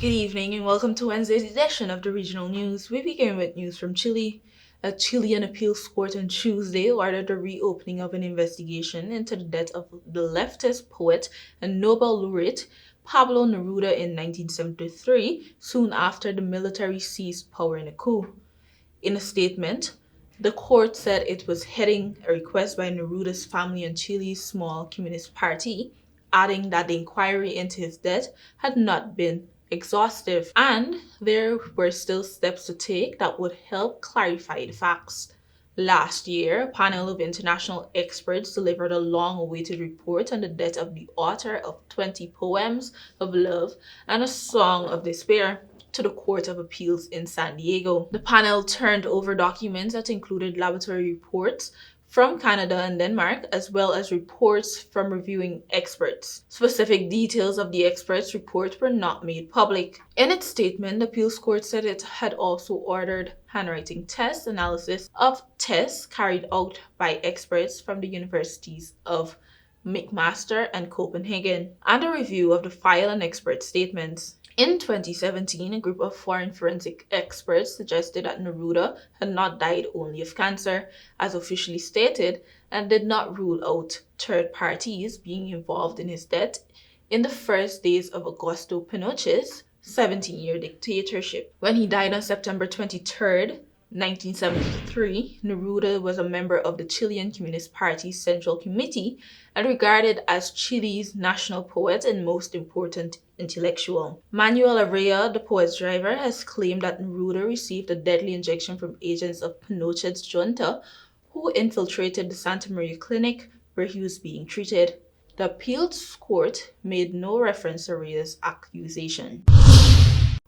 Good evening and welcome to Wednesday's edition of the Regional News. We begin with news from Chile. A Chilean appeals court on Tuesday ordered the reopening of an investigation into the death of the leftist poet and Nobel laureate Pablo Neruda in 1973, soon after the military seized power in a coup. In a statement, the court said it was heading a request by Neruda's family and Chile's small Communist Party, adding that the inquiry into his death had not been exhaustive and there were still steps to take that would help clarify the facts. Last year, a panel of international experts delivered a long awaited report on the death of the author of 20 poems of love and a song of despair to the Court of Appeals in San Diego. The panel turned over documents that included laboratory reports from Canada and Denmark, as well as reports from reviewing experts. Specific details of the experts' report were not made public. In its statement, the appeals court said it had also ordered handwriting test analysis of tests carried out by experts from the universities of McMaster and Copenhagen, and a review of the file and expert statements. In 2017, a group of foreign forensic experts suggested that Neruda had not died only of cancer, as officially stated, and did not rule out third parties being involved in his death in the first days of Augusto Pinochet's 17-year dictatorship. When he died on September 23rd, 1973, Neruda was a member of the Chilean Communist Party's Central Committee and regarded as Chile's national poet and most important intellectual. Manuel Arrea, the poet's driver, has claimed that Neruda received a deadly injection from agents of Pinochet's junta who infiltrated the Santa Maria clinic where he was being treated. The appeals court made no reference to Arrea's accusation.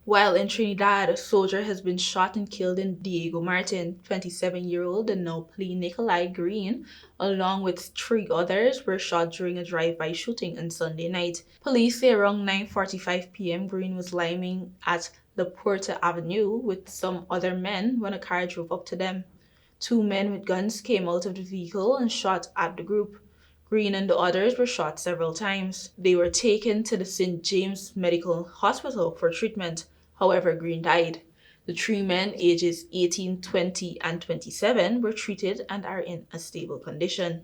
While in Trinidad, a soldier has been shot and killed in Diego Martin. 27-year-old and now plea Nikolai Green, along with 3 others, were shot during a drive-by shooting on Sunday night. Police say around 9:45 p.m. Green was liming at the Puerta Avenue with some other men when a car drove up to them. 2 men with guns came out of the vehicle and shot at the group. Green and the others were shot several times. They were taken to the St. James Medical Hospital for treatment. However, Green died. The 3 men, ages 18, 20, and 27, were treated and are in a stable condition.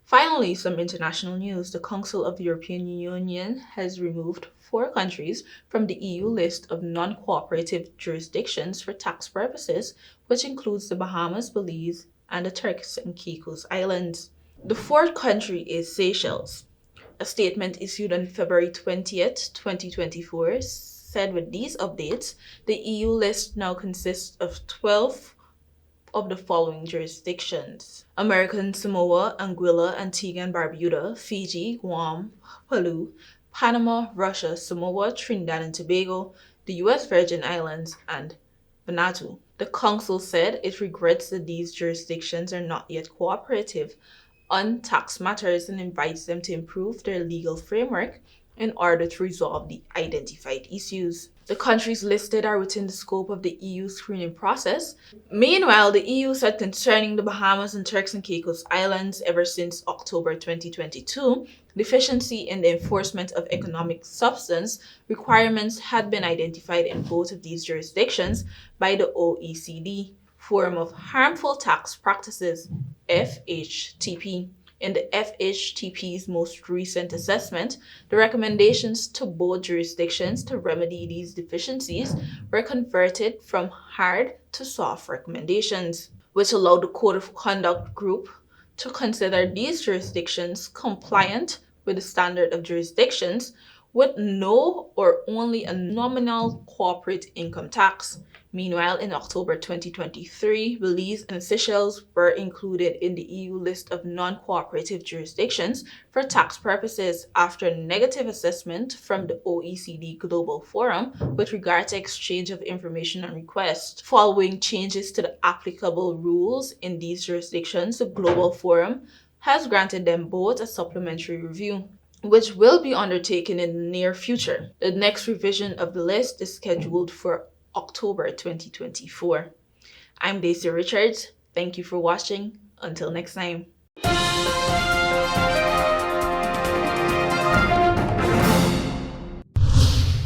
Finally, some international news. The Council of the European Union has removed 4 countries from the EU list of non-cooperative jurisdictions for tax purposes, which includes the Bahamas, Belize, and the Turks and Caicos Islands. The 4th country is Seychelles. A statement issued on February 20th, 2024 said with these updates, the EU list now consists of 12 of the following jurisdictions: American Samoa, Anguilla, Antigua and Barbuda, Fiji, Guam, Palau, Panama, Russia, Samoa, Trinidad and Tobago, the US Virgin Islands, and Vanuatu. The Council said it regrets that these jurisdictions are not yet cooperative on tax matters and invites them to improve their legal framework in order to resolve the identified issues. The countries listed are within the scope of the EU screening process. Meanwhile, the EU said concerning the Bahamas and Turks and Caicos Islands ever since October 2022, deficiency in the enforcement of economic substance requirements had been identified in both of these jurisdictions by the OECD Forum of Harmful Tax Practices, FHTP. In the FHTP's most recent assessment, the recommendations to both jurisdictions to remedy these deficiencies were converted from hard to soft recommendations, which allowed the Code of Conduct Group to consider these jurisdictions compliant with the standard of jurisdictions with no or only a nominal corporate income tax. Meanwhile, in October 2023, Belize and Seychelles were included in the EU list of non-cooperative jurisdictions for tax purposes after a negative assessment from the OECD Global Forum with regard to exchange of information and requests. Following changes to the applicable rules in these jurisdictions, the Global Forum has granted them both a supplementary review, which will be undertaken in the near future. The next revision of the list is scheduled for October 2024. I'm DACIA Richards. Thank you for watching. Until next time.